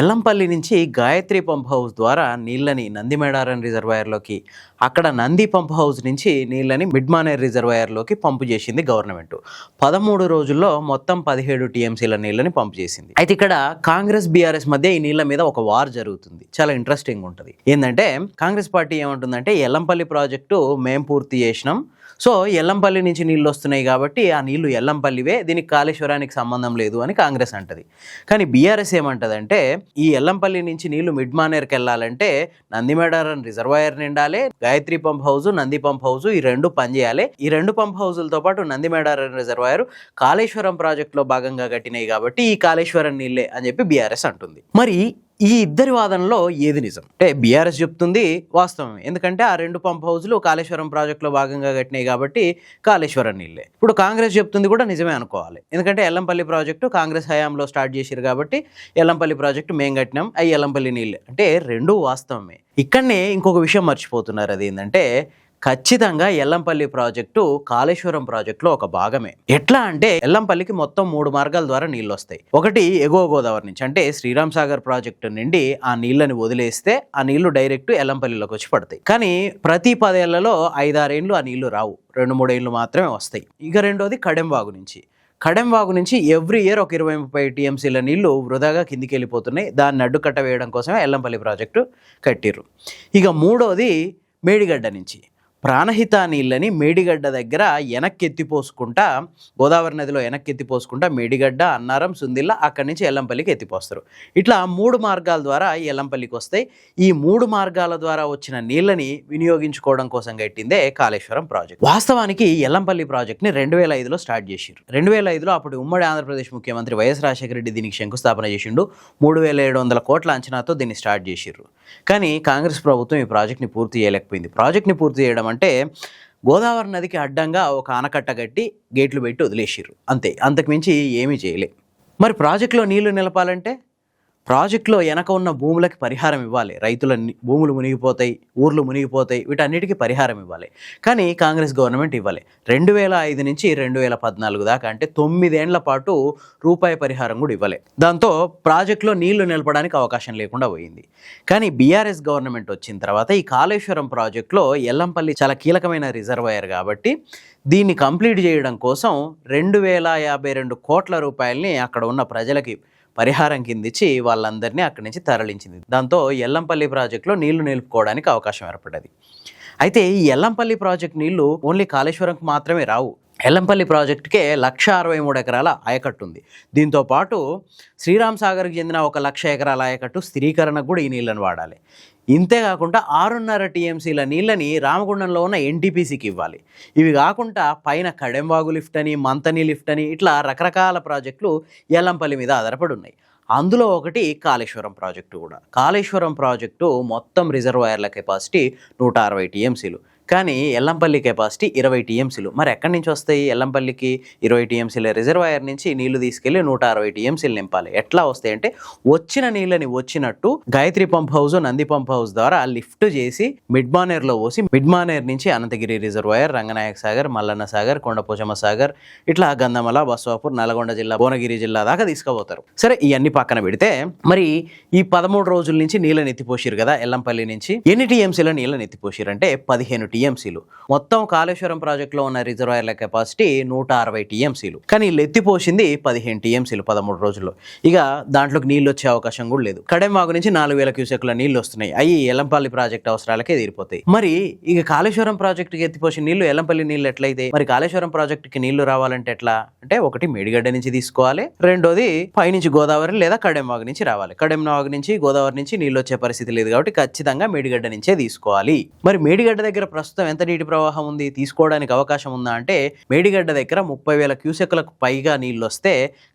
ఎల్లంపల్లి నుంచి Gayatri pump house ద్వారా నీళ్ళని నందిమేడారం రిజర్వాయర్లోకి, అక్కడ నంది పంప్ హౌస్ నుంచి నీళ్ళని మిడ్మానేర్ రిజర్వాయర్లోకి పంపు చేసింది గవర్నమెంట్. 13 రోజుల్లో మొత్తం 17 టీఎంసీల నీళ్ళని పంపు చేసింది. అయితే ఇక్కడ కాంగ్రెస్ బీఆర్ఎస్ మధ్య ఈ నీళ్ళ మీద ఒక వార్ జరుగుతుంది. చాలా ఇంట్రెస్టింగ్ ఉంటుంది. ఏంటంటే కాంగ్రెస్ పార్టీ ఏమంటుందంటే ఎల్లంపల్లి ప్రాజెక్టు మేము పూర్తి చేసినాం, సో ఎల్లంపల్లి నుంచి నీళ్ళు వస్తున్నాయి కాబట్టి ఆ నీళ్లు ఎల్లంపల్లివే, దీనికి కాళేశ్వరానికి సంబంధం లేదు అని కాంగ్రెస్ అంటది. కానీ బీఆర్ఎస్ ఏమంటదంటే ఈ ఎల్లంపల్లి నుంచి నీళ్లు మిడ్మానేర్కి వెళ్ళాలంటే నందిమేడారం రిజర్వాయర్ నిండాలి, Gayatri pump house, Nandi pump house ఈ రెండు పనిచేయాలి. ఈ రెండు పంప్ హౌజులతో పాటు నందిమేడారం రిజర్వాయర్ కాళేశ్వరం ప్రాజెక్టులో భాగంగా కట్టినాయి కాబట్టి ఈ కాళేశ్వరం నీళ్ళే అని చెప్పి బీఆర్ఎస్ అంటుంది. మరి ఈ ఇద్దరి వాదనలో ఏది నిజం అంటే బీఆర్ఎస్ చెప్తుంది వాస్తవమే, ఎందుకంటే ఆ రెండు పంప్ హౌజులు కాళేశ్వరం ప్రాజెక్టులో భాగంగా కట్టినాయి కాబట్టి కాళేశ్వరం నీళ్ళే. ఇప్పుడు కాంగ్రెస్ చెప్తుంది కూడా నిజమే అనుకోవాలి, ఎందుకంటే ఎల్లంపల్లి ప్రాజెక్టు కాంగ్రెస్ హయాంలో స్టార్ట్ చేశారు కాబట్టి ఎల్లంపల్లి ప్రాజెక్టు మేము కట్టినాం, అవి ఎల్లంపల్లి నీళ్ళే అంటే రెండూ వాస్తవమే. ఇక్కడనే ఇంకొక విషయం మర్చిపోతున్నారు, అది ఏంటంటే ఖచ్చితంగా ఎల్లంపల్లి ప్రాజెక్టు కాళేశ్వరం ప్రాజెక్టులో ఒక భాగమే. ఎట్లా అంటే ఎల్లంపల్లికి మొత్తం 3 మార్గాల ద్వారా నీళ్ళు వస్తాయి. ఒకటి ఎగువ గోదావరి నుంచి, అంటే శ్రీరామ్ సాగర్ ప్రాజెక్టు నుండి ఆ నీళ్ళని వదిలేస్తే ఆ నీళ్లు డైరెక్ట్ ఎల్లంపల్లిలోకి వచ్చి పడతాయి. కానీ ప్రతి 10 ఏళ్లలో 5-6 ఏళ్ళు ఆ నీళ్లు రావు, 2-3 ఏళ్ళు మాత్రమే వస్తాయి. ఇక రెండోది కడెంవాగు నుంచి. కడెంవాగు నుంచి ఎవ్రీ ఇయర్ ఒక 20-30 టీఎంసీల నీళ్లు వృధాగా కిందికి వెళ్ళిపోతున్నాయి. దాన్ని అడ్డుకట్ట వేయడం కోసమే ఎల్లంపల్లి ప్రాజెక్టు కట్టిర్రు. ఇక మూడోది మేడిగడ్డ నుంచి. ప్రాణహిత నీళ్ళని మేడిగడ్డ దగ్గర వెనక్కి ఎత్తిపోసుకుంటా, గోదావరి నదిలో వెనక్కి ఎత్తిపోసుకుంటా మేడిగడ్డ, అన్నారం, సుందిల్ల అక్కడి నుంచి ఎల్లంపల్లికి ఎత్తిపోస్తారు. ఇట్లా 3 మార్గాల ద్వారా ఎల్లంపల్లికి వస్తాయి. ఈ 3 మార్గాల ద్వారా వచ్చిన నీళ్ళని వినియోగించుకోవడం కోసం కట్టిందే కాళేశ్వరం ప్రాజెక్ట్. వాస్తవానికి ఎల్లంపల్లి ప్రాజెక్ట్ని 2005లో స్టార్ట్ చేసిరు. 2005లో అప్పుడు ఉమ్మడి ఆంధ్రప్రదేశ్ ముఖ్యమంత్రి వైఎస్ రాజశేఖర రెడ్డి దీనికి శంకుస్థాపన చేసిండు. 3700 కోట్ల అంచనాతో దీన్ని స్టార్ట్ చేసిర్రు. కానీ కాంగ్రెస్ ప్రభుత్వం ఈ ప్రాజెక్ట్ని పూర్తి చేయలేకపోయింది. ప్రాజెక్ట్ని పూర్తి చేయడం అంటే గోదావరి నదికి అడ్డంగా ఒక ఆనకట్ట కట్టి గేట్లు పెట్టి వదిలేసిర్రు, అంతే, అంతకుమించి ఏమీ చేయలే. మరి ప్రాజెక్టులో నీళ్లు నిలపాలంటే ప్రాజెక్టులో వెనక ఉన్న భూములకి పరిహారం ఇవ్వాలి. రైతుల భూములు మునిగిపోతాయి, ఊర్లు మునిగిపోతాయి, వీటన్నిటికీ పరిహారం ఇవ్వాలి. కానీ కాంగ్రెస్ గవర్నమెంట్ ఇవ్వాలి. 2005 నుంచి 2014 దాకా, అంటే 9 ఏళ్ల పాటు రూపాయి పరిహారం కూడా ఇవ్వలే. దాంతో ప్రాజెక్టులో నీళ్లు నిలపడానికి అవకాశం లేకుండా పోయింది. కానీ బీఆర్ఎస్ గవర్నమెంట్ వచ్చిన తర్వాత ఈ కాళేశ్వరం ప్రాజెక్టులో ఎల్లంపల్లి చాలా కీలకమైన రిజర్వాయర్ కాబట్టి దీన్ని కంప్లీట్ చేయడం కోసం 2052 కోట్ల రూపాయలని అక్కడ ఉన్న ప్రజలకి పరిహారం కింద ఇచ్చి వాళ్ళందరినీ అక్కడి నుంచి తరలించింది. దాంతో ఎల్లంపల్లి ప్రాజెక్టులో నీళ్లు నిలుపుకోవడానికి అవకాశం ఏర్పడ్డది. అయితే ఈ ఎల్లంపల్లి ప్రాజెక్ట్ నీళ్లు ఓన్లీ కాళేశ్వరంకి మాత్రమే రావు. ఎల్లంపల్లి ప్రాజెక్టుకే 1,63 ఎకరాల ఆయకట్టు ఉంది. దీంతో పాటు శ్రీరామ్ సాగర్కి చెందిన 1,00,000 ఎకరాల ఆయకట్టు స్థిరీకరణకు కూడా ఈ నీళ్ళని వాడాలి. ఇంతేకాకుండా 6.5 టీఎంసీల నీళ్ళని రామగుండంలో ఉన్న ఎన్టీపీసీకి ఇవ్వాలి. ఇవి కాకుండా పైన కడెంవాగు లిఫ్ట్ అని, మంతని లిఫ్ట్ అని ఇట్లా రకరకాల ప్రాజెక్టులు ఎల్లంపల్లి మీద ఆధారపడి ఉన్నాయి. అందులో ఒకటి కాళేశ్వరం ప్రాజెక్టు కూడా. కాళేశ్వరం ప్రాజెక్టు మొత్తం రిజర్వాయర్ల కెపాసిటీ 160 టీఎంసీలు, కానీ ఎల్లంపల్లి కెపాసిటీ 20 టీఎంసీలు. మరి ఎక్కడి నుంచి వస్తాయి? ఎల్లంపల్లికి 20 టీఎంసీల రిజర్వాయర్ నుంచి నీళ్లు తీసుకెళ్లి 160 టీఎంసీలు నింపాలి. ఎట్లా వస్తాయి అంటే వచ్చిన నీళ్ళని వచ్చినట్టు Gayatri pump house, Nandi pump house ద్వారా లిఫ్ట్ చేసి మిడ్మానేర్లో పోసి మిడ్మానేర్ నుంచి అనంతగిరి రిజర్వాయర్, రంగనాయక సాగర్, మల్లన్న సాగర్, కొండపోచమ్మ సాగర్ ఇట్లా గంధమల, బస్వాపూర్, నల్గొండ జిల్లా, భువనగిరి జిల్లా దాకా తీసుకుపోతారు. సరే, ఇవన్నీ పక్కన పెడితే మరి ఈ 13 రోజుల నుంచి నీళ్ళని ఎత్తిపోసిరు కదా ఎల్లంపల్లి నుంచి. ఎన్ని టీఎంసీల నీళ్ళని ఎత్తిపోసిరు అంటే 15 టీఎంసీలు. మొత్తం కాళేశ్వరం ప్రాజెక్టులో ఉన్న రిజర్వాయర్ల కెపాసిటీ 160 టీఎంసీలు. కానీ వీళ్ళు ఎత్తిపోసింది 15 టీఎంసీలు 13 రోజుల్లో. ఇక దాంట్లోకి నీళ్ళు వచ్చే అవకాశం కూడా లేదు. కడెంవాగు నుంచి 4,000 క్యూసెక్ల నీళ్లు వస్తున్నాయి, అవి ఎల్లంపల్లి ప్రాజెక్ట్ అవసరాలకే తీరిపోతాయి. మరి ఇక కాళేశ్వరం ప్రాజెక్టుకి ఎత్తిపోసిన నీళ్లు ఎల్లంపల్లి నీళ్ళు ఎట్లయితే? మరి కాళేశ్వరం ప్రాజెక్టుకి నీళ్లు రావాలంటే ఎట్లా అంటే ఒకటి మేడిగడ్డ నుంచి తీసుకోవాలి, రెండోది పైనుంచి గోదావరి లేదా కడెంవాగు నుంచి రావాలి. కడెంవాగు నుంచి గోదావరి నుంచి నీళ్ళు వచ్చే పరిస్థితి లేదు కాబట్టి ఖచ్చితంగా మేడిగడ్డ నుంచే తీసుకోవాలి. మరి మేడిగడ్డ దగ్గర ప్రస్తుతం ఎంత నీటి ప్రవాహం ఉంది, తీసుకోవడానికి అవకాశం ఉందా అంటే మేడిగడ్డ దగ్గర 30,000 క్యూసెక్లకు పైగా నీళ్ళు వస్తే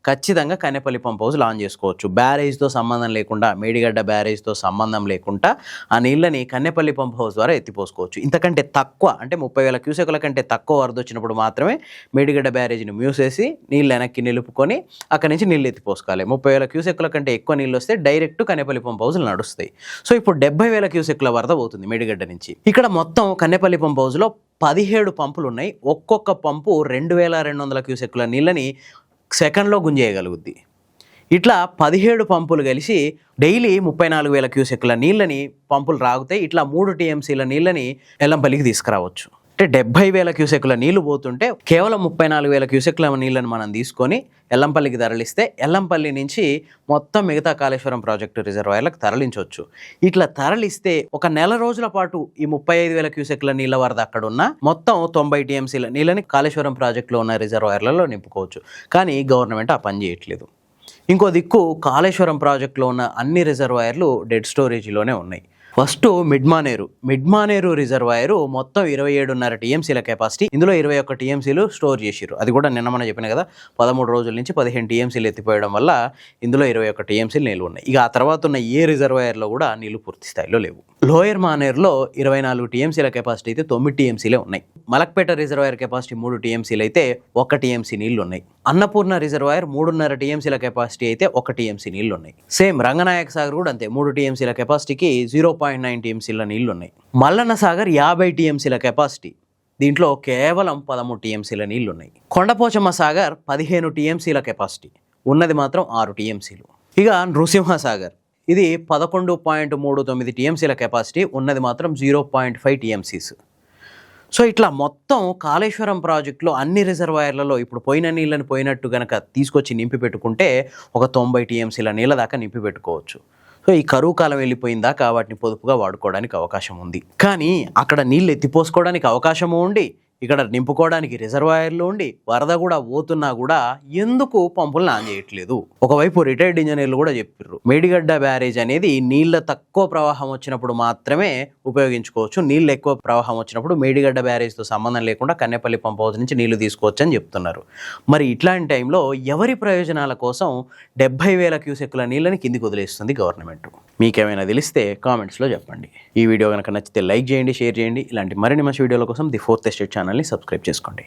ఖచ్చితంగా కన్నెపల్లి పంప్ హౌస్ లాంచ్ చేసుకోవచ్చు. బ్యారేజ్తో సంబంధం లేకుండా, మేడిగడ్డ బ్యారేజ్తో సంబంధం లేకుండా ఆ నీళ్ళని కన్నెపల్లి పంప్ హౌస్ ద్వారా ఎత్తిపోసుకోవచ్చు. ఇంతకంటే తక్కువ అంటే 30,000 క్యూసెక్ల కంటే తక్కువ వరద వచ్చినప్పుడు మాత్రమే మేడిగడ్డ బ్యారేజ్ని మూసేసి నీళ్ళు వెనక్కి నిలుపుకొని అక్కడి నుంచి నీళ్ళు ఎత్తిపోసుకోవాలి. 30,000 క్యూసెక్ల కంటే ఎక్కువ నీళ్ళు వస్తే డైరెక్ట్ కన్నెపల్లి పంప్ హౌస్లు నడుస్తాయి. సో ఇప్పుడు 70,000 క్యూసెక్ల వరద పోతుంది మేడిగడ్డ నుంచి. ఇక్కడ మొత్తం కన్నెపల్లి పంప్ హౌస్లో 17 పంపులు ఉన్నాయి. ఒక్కొక్క పంపు 2,200 క్యూసెక్ల నీళ్ళని సెకండ్లో గుంజేయగలుగుద్ది. ఇట్లా 17 పంపులు కలిసి డైలీ 34,000 క్యూసెక్ల నీళ్ళని పంపులు రాగుతాయి. ఇట్లా 3 టీఎంసీల నీళ్ళని ఎల్లంపల్లికి తీసుకురావచ్చు. అంటే 70,000 క్యూసెక్ల నీళ్లు పోతుంటే కేవలం 34,000 క్యూసెక్ల నీళ్ళని మనం తీసుకొని ఎల్లంపల్లికి తరలిస్తే ఎల్లంపల్లి నుంచి మొత్తం మిగతా కాళేశ్వరం ప్రాజెక్టు రిజర్వాయర్లకు తరలించవచ్చు. ఇట్లా తరలిస్తే ఒక నెల రోజుల పాటు ఈ 35,000 క్యూసెక్ల నీళ్ళ వరద అక్కడ ఉన్న మొత్తం 90 టీఎంసీల నీళ్ళని కాళేశ్వరం ప్రాజెక్టులో ఉన్న రిజర్వాయర్లలో నింపుకోవచ్చు. కానీ గవర్నమెంట్ ఆ పని చేయట్లేదు. ఇంకో దిక్కు కాళేశ్వరం ప్రాజెక్టులో ఉన్న అన్ని రిజర్వాయర్లు డెడ్ స్టోరేజీలోనే ఉన్నాయి. ఫస్ట్ మిడ్మానేరు రిజర్వాయరు మొత్తం 27.5 టీఎంసీల కెపాసిటీ, ఇందులో 21 టీఎంసీలు స్టోర్ చేసిరు. అది కూడా నిన్న మనం చెప్పిన కదా, 13 రోజుల నుంచి 15 టీఎంసీలు ఎత్తిపోయడం వల్ల ఇందులో 21 టీఎంసీలు నీళ్ళు ఉన్నాయి. ఇక ఆ తర్వాత ఉన్న ఏ రిజర్వాయర్లో కూడా నీళ్లు పూర్తి స్థాయిలో లేవు. లోయర్ మానేరులో 24 టీఎంసీల కెపాసిటీ అయితే 9 టీఎంసీలే ఉన్నాయి. మలక్పేట రిజర్వాయర్ కెపాసిటీ 3 టీఎంసీలు అయితే 1 టీఎంసీ నీళ్లు ఉన్నాయి. అన్నపూర్ణ రిజర్వాయర్ 3.5 టీఎంసీల కెపాసిటీ అయితే 1 టీఎంసీ నీళ్లు ఉన్నాయి. సేమ్ రంగనాయక సాగర్ కూడా అంతే, 3 టీఎంసీల కెపాసిటీకి 0.9 టీఎంసీల నీళ్లు ఉన్నాయి. మల్లన్న సాగర్ 50 టీఎంసీల కెపాసిటీ, దీంట్లో కేవలం 13 టీఎంసీల నీళ్లు ఉన్నాయి. కొండపోచమ్మ సాగర్ 15 టీఎంసీల కెపాసిటీ, ఉన్నది మాత్రం 6 టీఎంసీలు. ఇక నృసింహసాగర్ ఇది 11.39 టీఎంసీల కెపాసిటీ, ఉన్నది మాత్రం 0.5 టీఎంసీస్. సో ఇట్లా మొత్తం కాళేశ్వరం ప్రాజెక్టులో అన్ని రిజర్వాయర్లలో ఇప్పుడు పోయిన నీళ్ళని పోయినట్టు కనుక తీసుకొచ్చి నింపి పెట్టుకుంటే ఒక 90 టీఎంసీల నీళ్ళ దాకా నింపి పెట్టుకోవచ్చు. సో ఈ కరువు కాలం వెళ్ళిపోయిన దాకా వాటిని పొదుపుగా వాడుకోవడానికి అవకాశం ఉంది. కానీ అక్కడ నీళ్ళు ఎత్తిపోసుకోవడానికి అవకాశము ఉండి, ఇక్కడ నింపుకోవడానికి రిజర్వాయర్లు ఉండి, వరద కూడా పోతున్నా కూడా ఎందుకు పంపులను ఆన్ చేయట్లేదు? ఒకవైపు రిటైర్డ్ ఇంజనీర్లు కూడా చెప్పారు, మేడిగడ్డ బ్యారేజ్ అనేది నీళ్ళ తక్కువ ప్రవాహం వచ్చినప్పుడు మాత్రమే ఉపయోగించుకోవచ్చు, నీళ్ళు ఎక్కువ ప్రవాహం వచ్చినప్పుడు మేడిగడ్డ బ్యారేజ్తో సంబంధం లేకుండా కన్నెపల్లి పంప్ హౌస్ నుంచి నీళ్లు తీసుకోవచ్చు అని చెప్తున్నారు. మరి ఇట్లాంటి టైంలో ఎవరి ప్రయోజనాల కోసం 70,000 క్యూసెక్ల నీళ్ళని కిందికి వదిలేస్తుంది గవర్నమెంట్? మీకేమైనా తెలిస్తే కామెంట్స్లో చెప్పండి. ఈ వీడియో కనుక నచ్చితే లైక్ చేయండి, షేర్ చేయండి. ఇలాంటి మరిన్ని మంచి వీడియోల కోసం ది ఫోర్త్ ఎస్టేట్ ఛానల్ని సబ్స్క్రైబ్ చేసుకోండి.